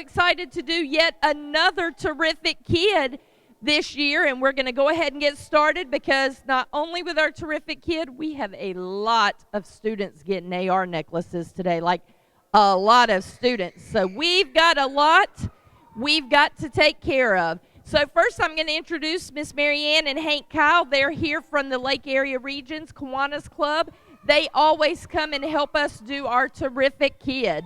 excited to do yet another terrific kid this year, and we're going to go ahead and get started because not only with our terrific kid, we have a lot of students getting AR necklaces today, like a lot of students. So we've got a lot we've got to take care of. So first I'm going to introduce Miss Marianne and Hank Kyle. They're here from the Lake Area Regions Kiwanis Club. They always come and help us do our terrific kid.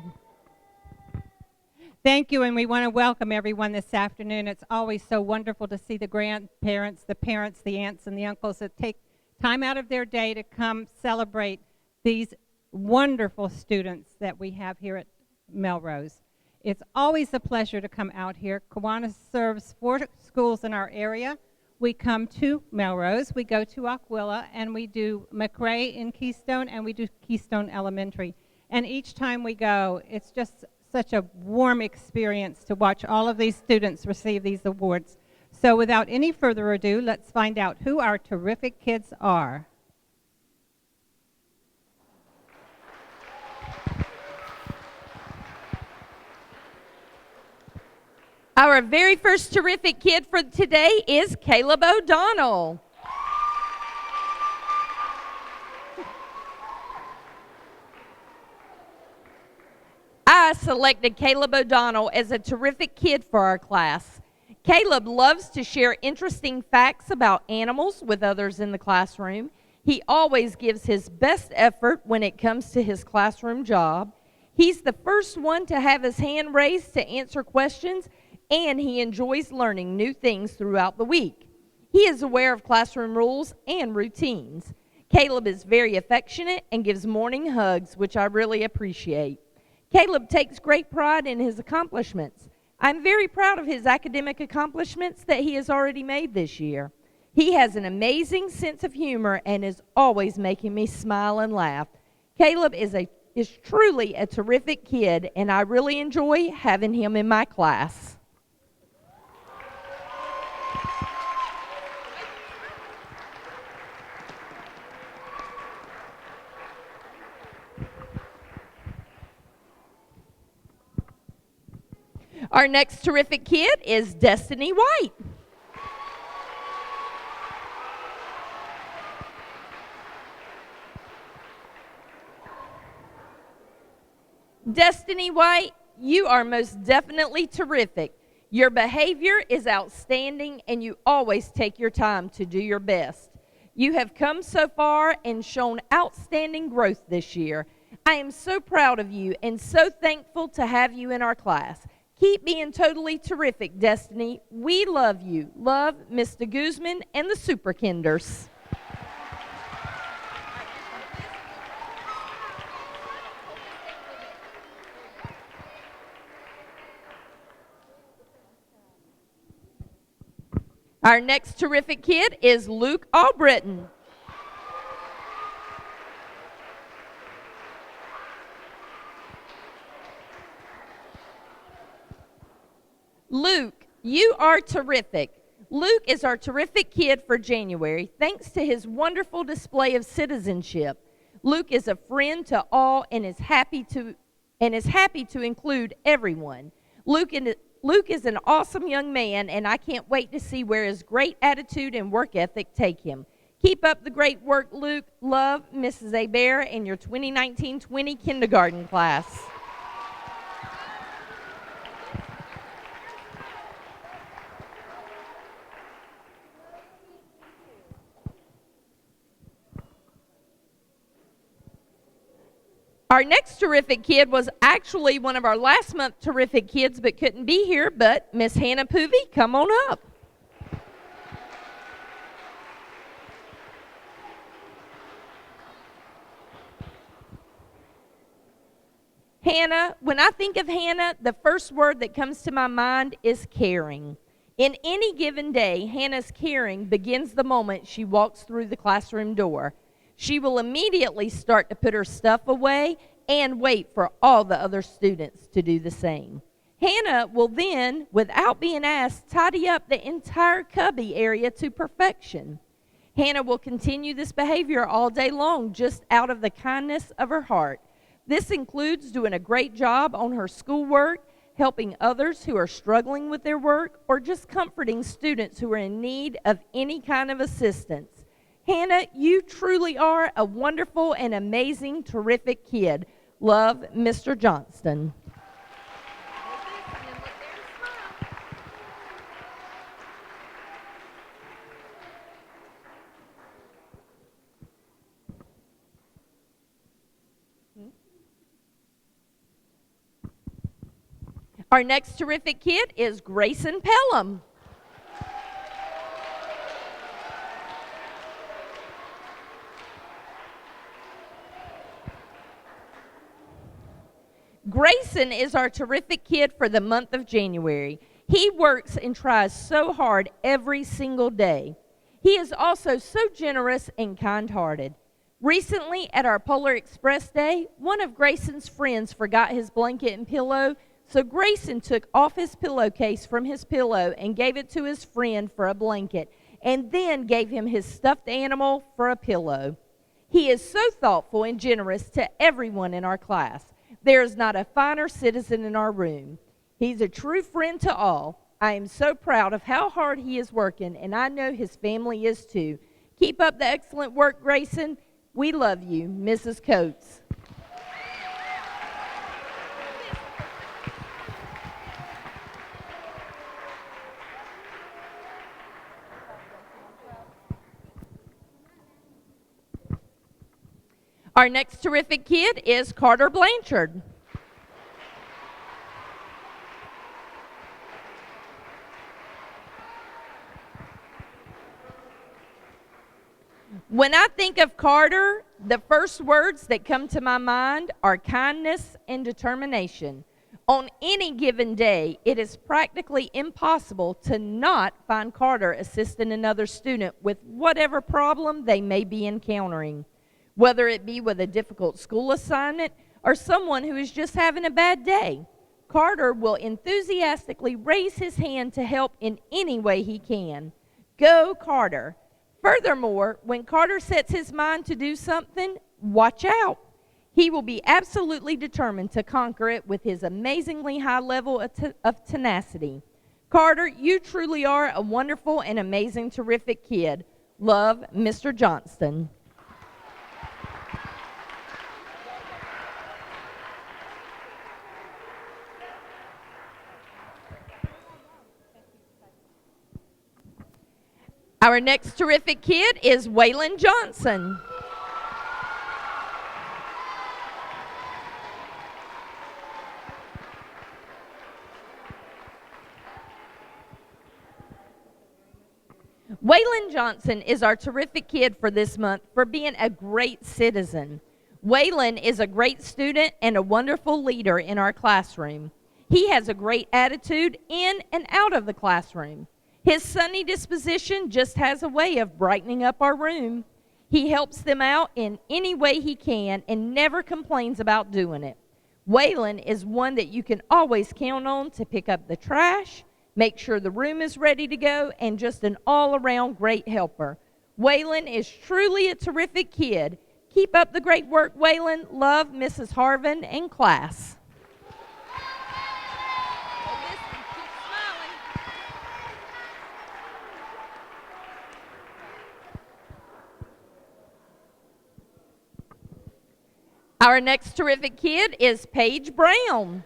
Thank you, and we want to welcome everyone this afternoon. It's always so wonderful to see the grandparents, the parents, the aunts, and the uncles that take time out of their day to come celebrate these wonderful students that we have here at Melrose. It's always a pleasure to come out here. Kiwanis serves 4 schools in our area. We come to Melrose, we go to Aquilla, and we do McRae in Keystone, and we do Keystone Elementary. And each time we go, it's just such a warm experience to watch all of these students receive these awards. So without any further ado, let's find out who our terrific kids are. Our very first terrific kid for today is Caleb ODonnell. I selected Caleb ODonnell as a terrific kid for our class. Caleb loves to share interesting facts about animals with others in the classroom. He always gives his best effort when it comes to his classroom job. He's the first one to have his hand raised to answer questions, and he enjoys learning new things throughout the week. He is aware of classroom rules and routines. Caleb is very affectionate and gives morning hugs, which I really appreciate. Caleb takes great pride in his accomplishments. I'm very proud of his academic accomplishments that he has already made this year. He has an amazing sense of humor and is always making me smile and laugh. Caleb is truly a terrific kid, and I really enjoy having him in my class. Our next terrific kid is Destiny White. Destiny White, you are most definitely terrific. Your behavior is outstanding, and you always take your time to do your best. You have come so far and shown outstanding growth this year. I am so proud of you and so thankful to have you in our class. Keep being totally terrific, Destiny. We love you. Love, Miss De Guzman and the Superkinders. Our next terrific kid is Luke Allbritton. Luke, you are terrific. Luke is our terrific kid for January, thanks to his wonderful display of citizenship. Luke is a friend to all and is happy to include everyone. Luke is an awesome young man, and I can't wait to see where his great attitude and work ethic take him. Keep up the great work, Luke. Love, Mrs. Hebert and your 2019-20 kindergarten class. Our next terrific kid was actually one of our last month terrific kids but couldn't be here, but Miss Hannah Poovey, come on up. Hannah, when I think of Hannah, the first word that comes to my mind is caring. In any given day, Hannah's caring begins the moment she walks through the classroom door. She will immediately start to put her stuff away and wait for all the other students to do the same. Hannah will then, without being asked, tidy up the entire cubby area to perfection. Hannah will continue this behavior all day long just out of the kindness of her heart. This includes doing a great job on her schoolwork, helping others who are struggling with their work, or just comforting students who are in need of any kind of assistance. Hanna, you truly are a wonderful and amazing, terrific kid. Love, Mr. Johnston. Our next terrific kid is Grayson Pelham. Grayson is our terrific kid for the month of January. He works and tries so hard every single day. He is also so generous and kind-hearted. Recently, at our Polar Express Day, one of Grayson's friends forgot his blanket and pillow, so Grayson took off his pillowcase from his pillow and gave it to his friend for a blanket, and then gave him his stuffed animal for a pillow. He is so thoughtful and generous to everyone in our class. There is not a finer citizen in our room. He's a true friend to all. I am so proud of how hard he is working, and I know his family is too. Keep up the excellent work, Grayson. We love you, Mrs. Coates. Our next terrific kid is Carter Blanchard. When I think of Carter, the first words that come to my mind are kindness and determination. On any given day, it is practically impossible to not find Carter assisting another student with whatever problem they may be encountering. Whether it be with a difficult school assignment or someone who is just having a bad day, Carter will enthusiastically raise his hand to help in any way he can. Go, Carter. Furthermore, when Carter sets his mind to do something, watch out. He will be absolutely determined to conquer it with his amazingly high level of tenacity. Carter, you truly are a wonderful and amazing, terrific kid. Love, Mr. Johnston. Our next terrific kid is Waylon Johnson. Waylon Johnson is our terrific kid for this month for being a great citizen. Waylon is a great student and a wonderful leader in our classroom. He has a great attitude in and out of the classroom. His sunny disposition just has a way of brightening up our room. He helps them out in any way he can and never complains about doing it. Waylon is one that you can always count on to pick up the trash, make sure the room is ready to go, and just an all-around great helper. Waylon is truly a terrific kid. Keep up the great work, Waylon. Love, Mrs. Harvin and class. Our next terrific kid is Paige Brown.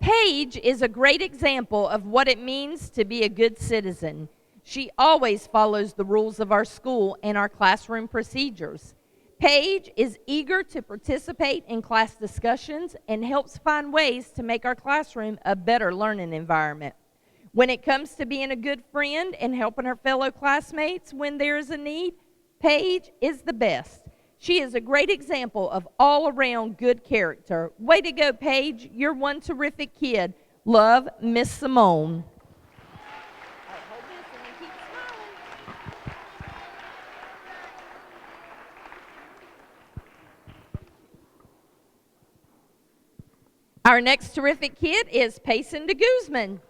Paige is a great example of what it means to be a good citizen. She always follows the rules of our school and our classroom procedures. Paige is eager to participate in class discussions and helps find ways to make our classroom a better learning environment. When it comes to being a good friend and helping her fellow classmates when there is a need, Paige is the best. She is a great example of all-around good character. Way to go, Paige. You're one terrific kid. Love, Miss Simone. Our next terrific kid is Paige De Guzman.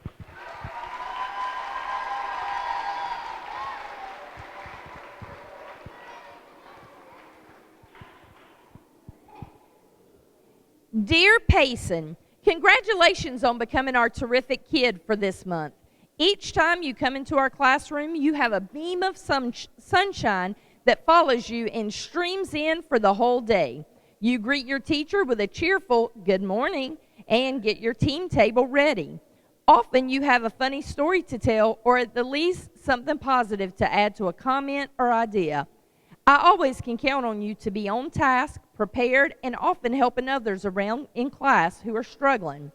Dear Payson, congratulations on becoming our terrific kid for this month. Each time you come into our classroom, you have a beam of sunshine that follows you and streams in for the whole day. You greet your teacher with a cheerful good morning and get your team table ready. Often you have a funny story to tell, or at the least something positive to add to a comment or idea. I always can count on you to be on task, prepared, and often helping others around in class who are struggling.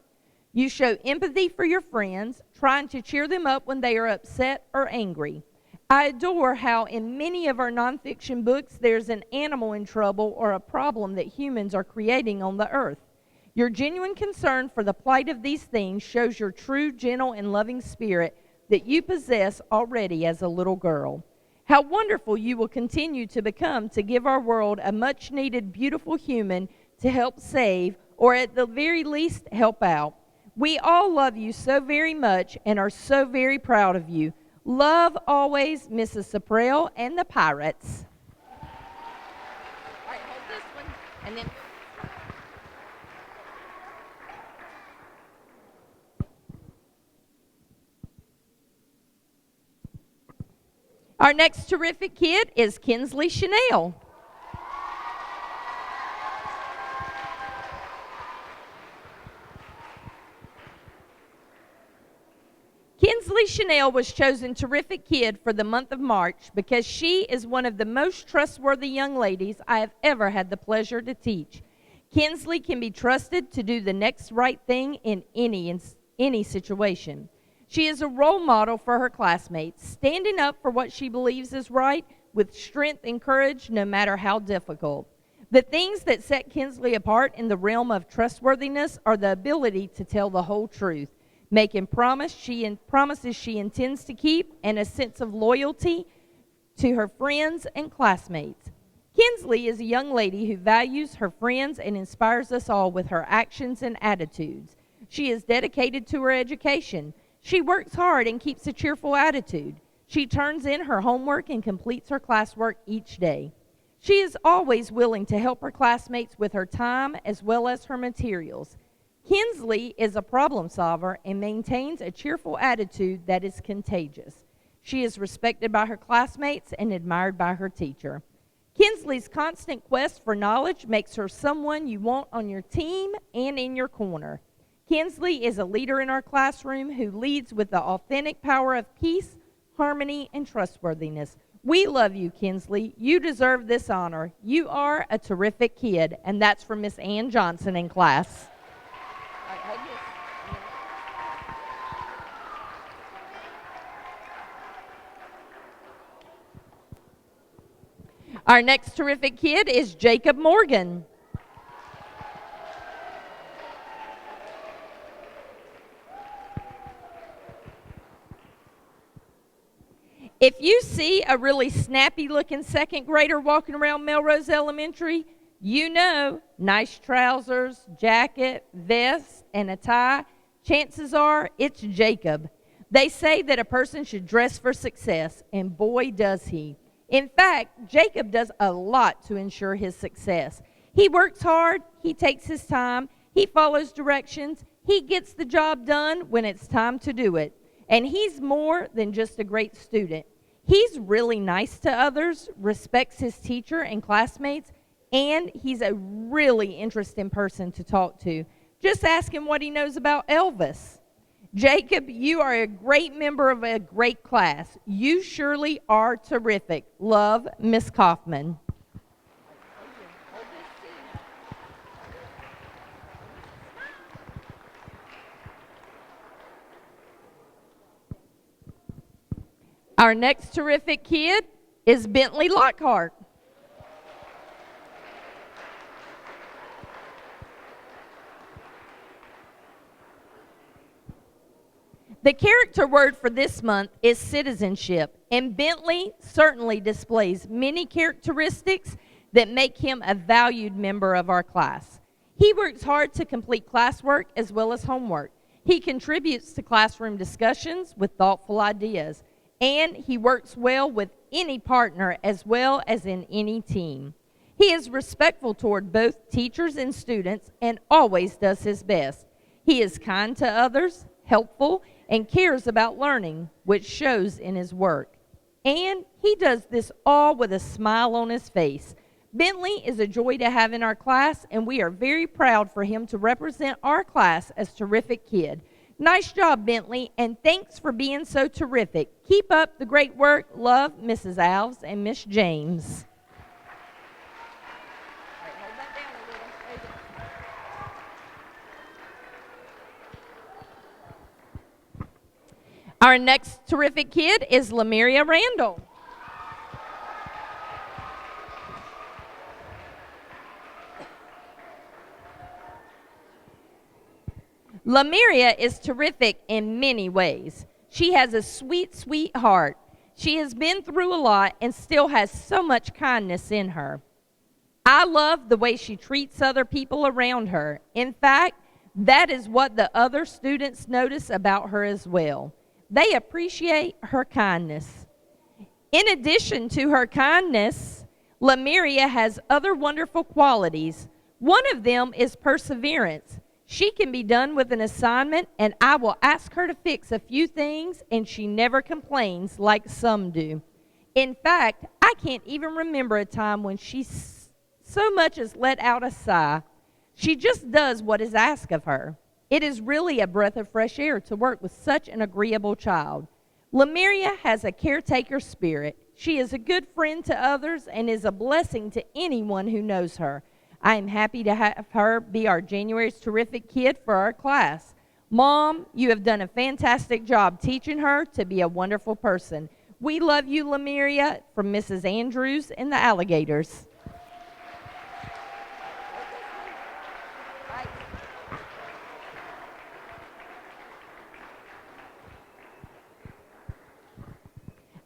You show empathy for your friends, trying to cheer them up when they are upset or angry. I adore how in many of our nonfiction books there's an animal in trouble or a problem that humans are creating on the earth. Your genuine concern for the plight of these things shows your true, gentle, and loving spirit that you possess already as a little girl. How wonderful you will continue to become to give our world a much-needed, beautiful human to help save, or at the very least, help out. We all love you so very much and are so very proud of you. Love always, Mrs. Supriya and the Pirates. All right, hold this one, and then... Our next terrific kid is Kinsley Chanel. Kinsley Chanel was chosen terrific kid for the month of March because she is one of the most trustworthy young ladies I have ever had the pleasure to teach. Kinsley can be trusted to do the next right thing in any situation. She is a role model for her classmates, standing up for what she believes is right with strength and courage no matter how difficult. The things that set Kinsley apart in the realm of trustworthiness are the ability to tell the whole truth, making promises she intends to keep, and a sense of loyalty to her friends and classmates. Kinsley is a young lady who values her friends and inspires us all with her actions and attitudes. She is dedicated to her education. She works hard and keeps a cheerful attitude. She turns in her homework and completes her classwork each day. She is always willing to help her classmates with her time as well as her materials. Kinsley is a problem solver and maintains a cheerful attitude that is contagious. She is respected by her classmates and admired by her teacher. Kinsley's constant quest for knowledge makes her someone you want on your team and in your corner. Kinsley is a leader in our classroom who leads with the authentic power of peace, harmony, and trustworthiness. We love you, Kinsley. You deserve this honor. You are a terrific kid. And that's from Miss Hanna Johnston in class. Our next terrific kid is Jacob Morgan. If you see a really snappy-looking second grader walking around Melrose Elementary, you know, nice trousers, jacket, vest, and a tie, chances are it's Jacob. They say that a person should dress for success, and boy does he. In fact, Jacob does a lot to ensure his success. He works hard, he takes his time, he follows directions, he gets the job done when it's time to do it. And he's more than just a great student. He's really nice to others, respects his teacher and classmates, and he's a really interesting person to talk to. Just ask him what he knows about Elvis. Jacob, you are a great member of a great class. You surely are terrific. Love, Miss Kaufman. Our next terrific kid is Bentley Lockhart. The character word for this month is citizenship, and Bentley certainly displays many characteristics that make him a valued member of our class. He works hard to complete classwork as well as homework. He contributes to classroom discussions with thoughtful ideas, and he works well with any partner as well as in any team. He is respectful toward both teachers and students and always does his best. He is kind to others, helpful, and cares about learning, which shows in his work. And he does this all with a smile on his face. Bentley is a joy to have in our class, and we are very proud for him to represent our class as terrific kid. Nice job, Bentley, and thanks for being so terrific. Keep up the great work. Love, Mrs. Alves and Miss James. Our next terrific kid is Lemuria Randall. Lemuria is terrific in many ways. She has a sweet, sweet heart. She has been through a lot and still has so much kindness in her. I love the way she treats other people around her. In fact, that is what the other students notice about her as well. They appreciate her kindness. In addition to her kindness, Lemuria has other wonderful qualities. One of them is perseverance. She can be done with an assignment, and I will ask her to fix a few things, and she never complains like some do. In fact, I can't even remember a time when she so much as let out a sigh. She just does what is asked of her. It is really a breath of fresh air to work with such an agreeable child. Lemuria has a caretaker spirit. She is a good friend to others and is a blessing to anyone who knows her. I am happy to have her be our January's terrific kid for our class. Mom, you have done a fantastic job teaching her to be a wonderful person. We love you, Lemuria, from Mrs. Andrews and the Alligators.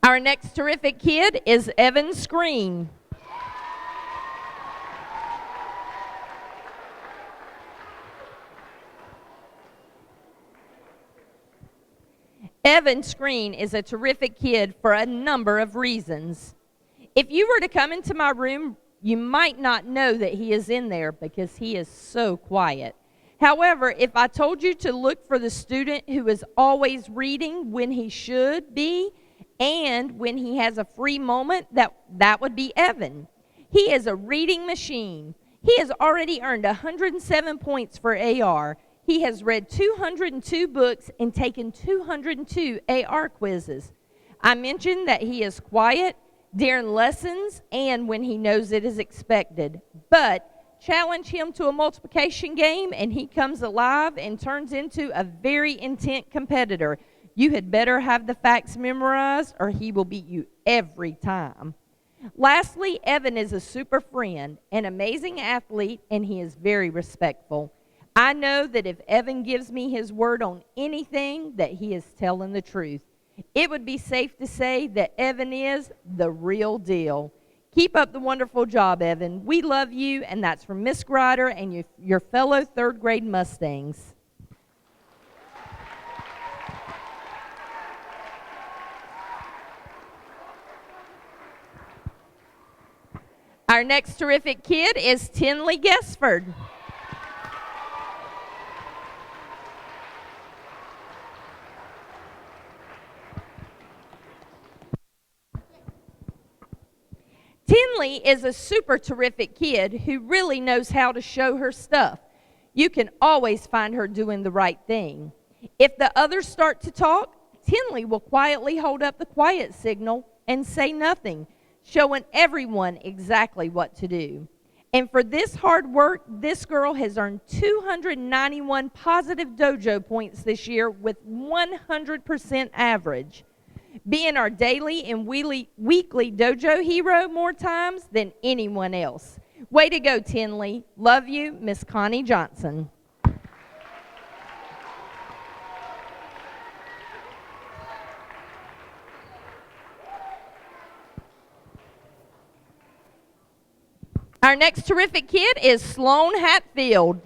Our next terrific kid is Evan Screen. Evan Screen is a terrific kid for a number of reasons. If you were to come into my room, you might not know that he is in there because he is so quiet. However, if I told you to look for the student who is always reading when he should be and when he has a free moment, that would be Evan. He is a reading machine. He has already earned 107 points for AR. He has read 202 books and taken 202 AR quizzes. I mentioned that he is quiet during lessons and when he knows it is expected. But challenge him to a multiplication game and he comes alive and turns into a very intent competitor. You had better have the facts memorized or he will beat you every time. Lastly, Evan is a super friend, an amazing athlete, and he is very respectful. I know that if Evan gives me his word on anything, that he is telling the truth. It would be safe to say that Evan is the real deal. Keep up the wonderful job, Evan. We love you, and that's from Miss Grider and your fellow third grade Mustangs. Our next terrific kid is Tenley Gifford. Tenley is a super terrific kid who really knows how to show her stuff. You can always find her doing the right thing. If the others start to talk, Tenley will quietly hold up the quiet signal and say nothing, showing everyone exactly what to do. And for this hard work, this girl has earned 291 positive dojo points this year with 100% average, being our daily and weekly dojo hero more times than anyone else. Way to go, Tenley. Love you, Miss Hanna Johnston. Our next terrific kid is Sloane Hatfield.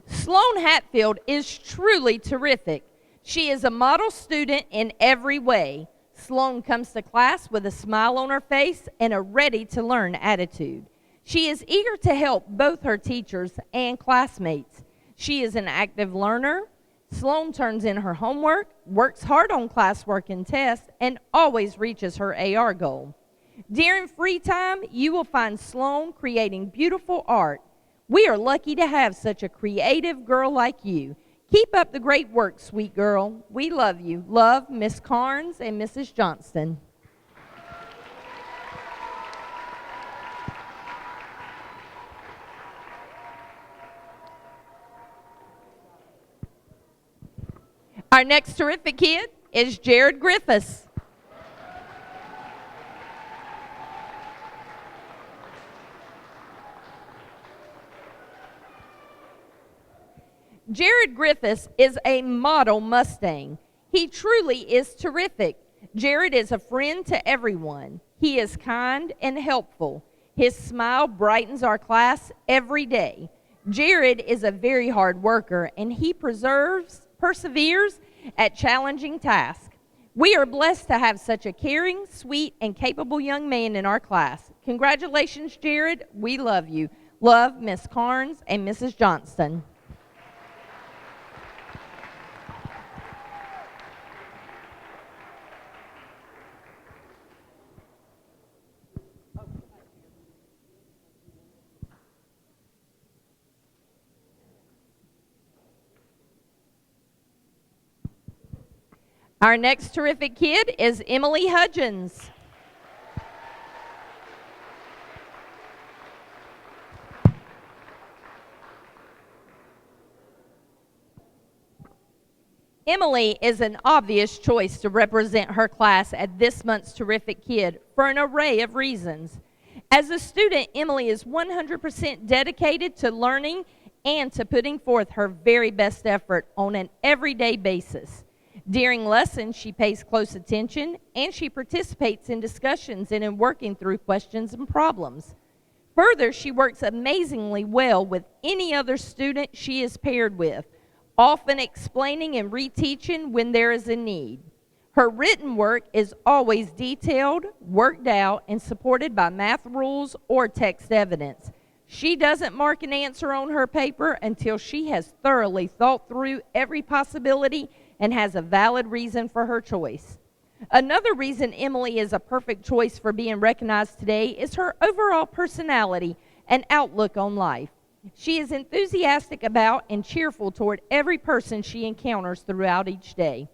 Sloane Sloane Hatfield is truly terrific. She is a model student in every way. Sloane comes to class with a smile on her face and a ready-to-learn attitude. She is eager to help both her teachers and classmates. She is an active learner. Sloane turns in her homework, works hard on classwork and tests, and always reaches her AR goal. During free time, you will find Sloane creating beautiful art. We are lucky to have such a creative girl like you. Keep up the great work, sweet girl. We love you. Love, Miss Carnes and Mrs. Johnston. Our next terrific kid is Jared Griffiths. Jared Griffiths is a model Mustang. He truly is terrific. Jared is a friend to everyone. He is kind and helpful. His smile brightens our class every day. Jared is a very hard worker, and he perseveres at challenging tasks. We are blessed to have such a caring, sweet, and capable young man in our class. Congratulations, Jared. We love you. Love, Miss Carnes and Mrs. Johnston. Our next terrific kid is Emily Hudgens. Emily is an obvious choice to represent her class at this month's Terrific Kid for an array of reasons. As a student, Emily is 100% dedicated to learning and to putting forth her very best effort on an everyday basis. During lessons, she pays close attention and she participates in discussions and in working through questions and problems. Further, she works amazingly well with any other student she is paired with, often explaining and reteaching when there is a need. Her written work is always detailed, worked out, and supported by math rules or text evidence. She doesn't mark an answer on her paper until she has thoroughly thought through every possibility and has a valid reason for her choice. Another reason Emily is a perfect choice for being recognized today is her overall personality and outlook on life. She is enthusiastic about and cheerful toward every person she encounters throughout each day.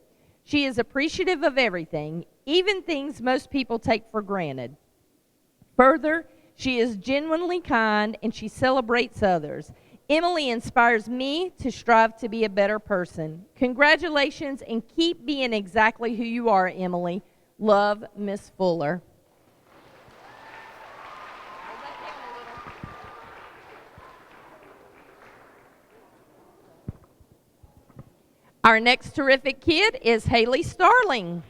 She is appreciative of everything, even things most people take for granted. Further, she is genuinely kind and she celebrates others. Emily inspires me to strive to be a better person. Congratulations and keep being exactly who you are, Emily. Love, Miss Fuller. Our next terrific kid is Hailey Starling.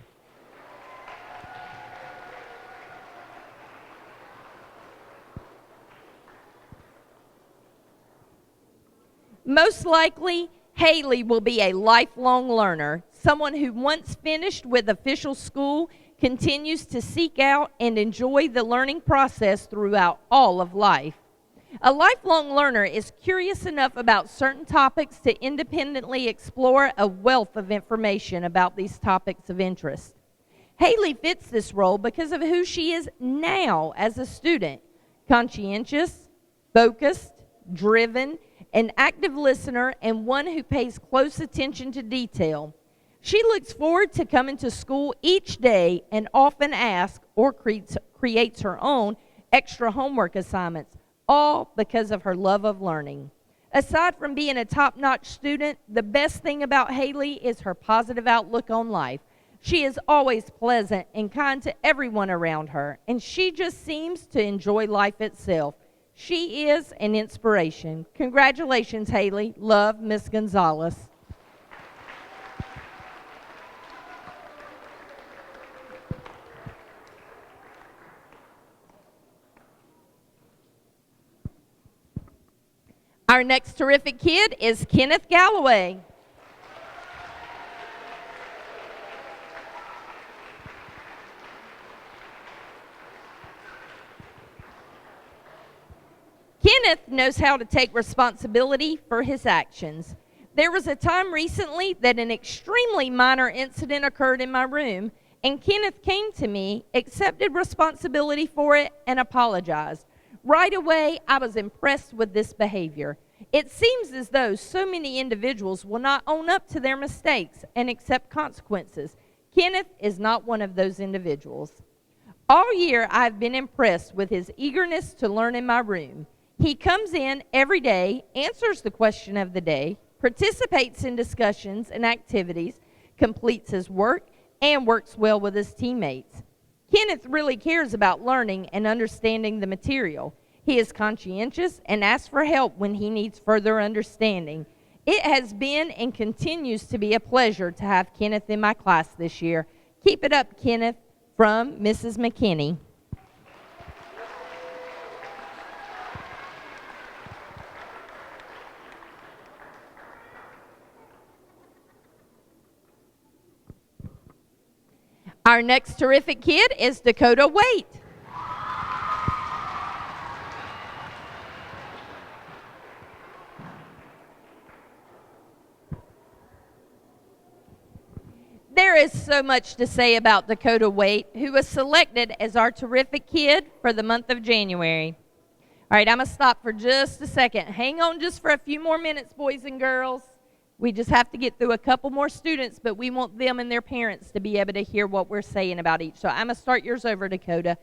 Most likely, Hailey will be a lifelong learner, someone who once finished with official school continues to seek out and enjoy the learning process throughout all of life. A lifelong learner is curious enough about certain topics to independently explore a wealth of information about these topics of interest. Hailey fits this role because of who she is now as a student: conscientious, focused, driven, an active listener, and one who pays close attention to detail. She looks forward to coming to school each day and often asks or creates her own extra homework assignments, all because of her love of learning. Aside from being a top-notch student, the best thing about Hailey is her positive outlook on life. She is always pleasant and kind to everyone around her, and she just seems to enjoy life itself. She is an inspiration. Congratulations, Hailey. Love, Miss Gonzalez. Our next terrific kid is Kenneth Galloway. Kenneth knows how to take responsibility for his actions. There was a time recently that an extremely minor incident occurred in my room, and Kenneth came to me, accepted responsibility for it, and apologized. Right away, I was impressed with this behavior. It seems as though so many individuals will not own up to their mistakes and accept consequences. Kenneth is not one of those individuals. All year, I've been impressed with his eagerness to learn in my room. He comes in every day, answers the question of the day, participates in discussions and activities, completes his work, and works well with his teammates. Kenneth really cares about learning and understanding the material. He is conscientious and asks for help when he needs further understanding. It has been and continues to be a pleasure to have Kenneth in my class this year. Keep it up, Kenneth, from Mrs. McKinney. Our next terrific kid is Dakota Wait. There is so much to say about Dakota Wait, who was selected as our terrific kid for the month of January. All right, I'm going to stop for just a second. Hang on just for a few more minutes, boys and girls. We just have to get through a couple more students, but we want them and their parents to be able to hear what we're saying about each. So I'm going to start yours over, Dakota.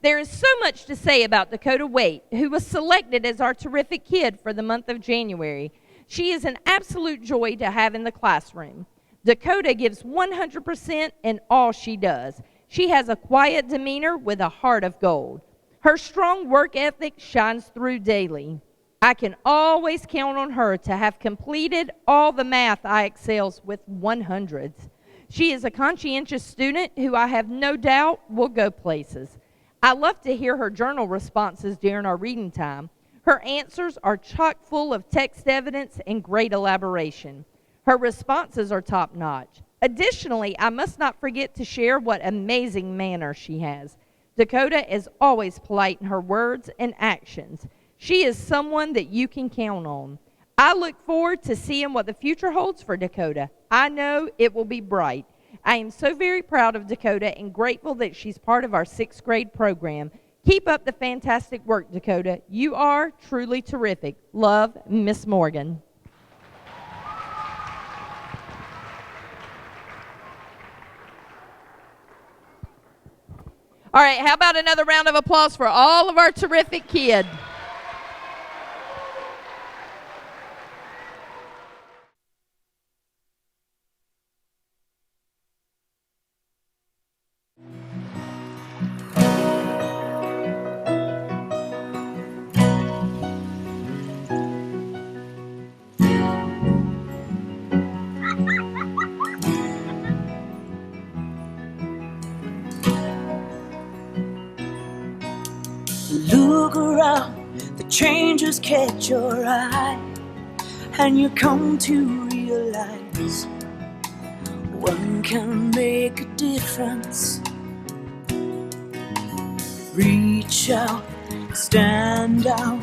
There is so much to say about Dakota Wait, who was selected as our terrific kid for the month of January. She is an absolute joy to have in the classroom. Dakota gives 100% in all she does. She has a quiet demeanor with a heart of gold. Her strong work ethic shines through daily. I can always count on her to have completed all the math I excels with 100s. She is a conscientious student who I have no doubt will go places. I love to hear her journal responses during our reading time. Her answers are chock full of text evidence and great elaboration. Her responses are top-notch. Additionally, I must not forget to share what amazing manner she has. Dakota is always polite in her words and actions. She is someone that you can count on. I look forward to seeing what the future holds for Dakota. I know it will be bright. I am so very proud of Dakota and grateful that she's part of our 6th grade program. Keep up the fantastic work, Dakota. You are truly terrific. Love, Miss Morgan. All right, how about another round of applause for all of our terrific kids? Look around, the changes catch your eye, and you come to realize one can make a difference. Reach out, stand out,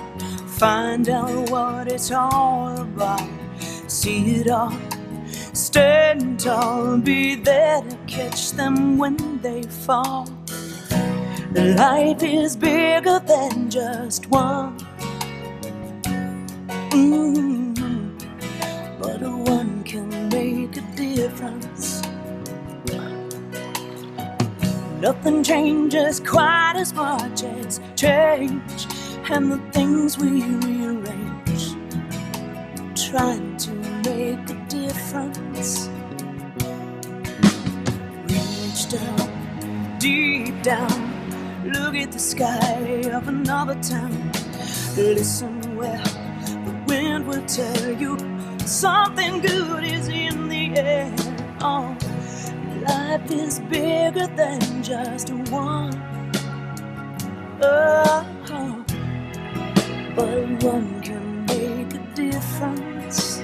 find out what it's all about. See it all, stand tall, be there to catch them when they fall. Life is bigger than just one, but one can make a difference. Nothing changes quite as much as change, and the things we rearrange, trying to make a difference. Reach down, deep down, look at the sky of another town. Listen well, the wind will tell you something good is in the air. Oh, life is bigger than just one. Oh, but one can make a difference.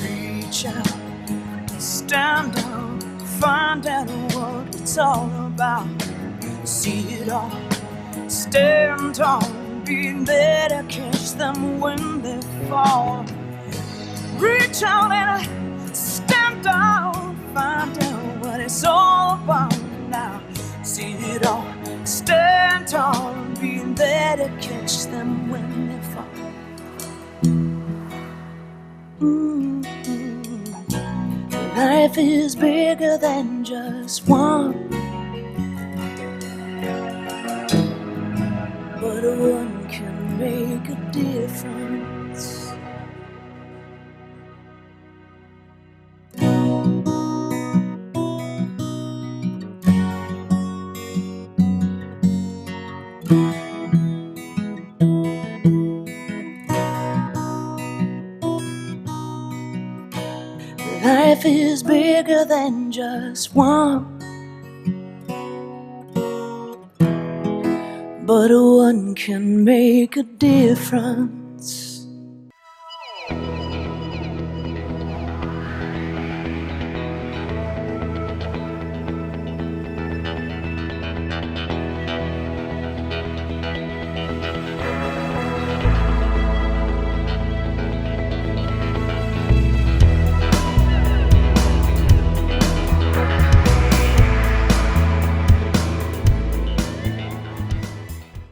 Reach out, stand up, find out what it's all about. See it all, stand tall, be there to catch them when they fall. Reach out and stand down, find out what it's all about now. See it all, stand tall, be there to catch them when they fall. Life is bigger than just one, but one can make a difference. Life is bigger than just one, but one can make a difference.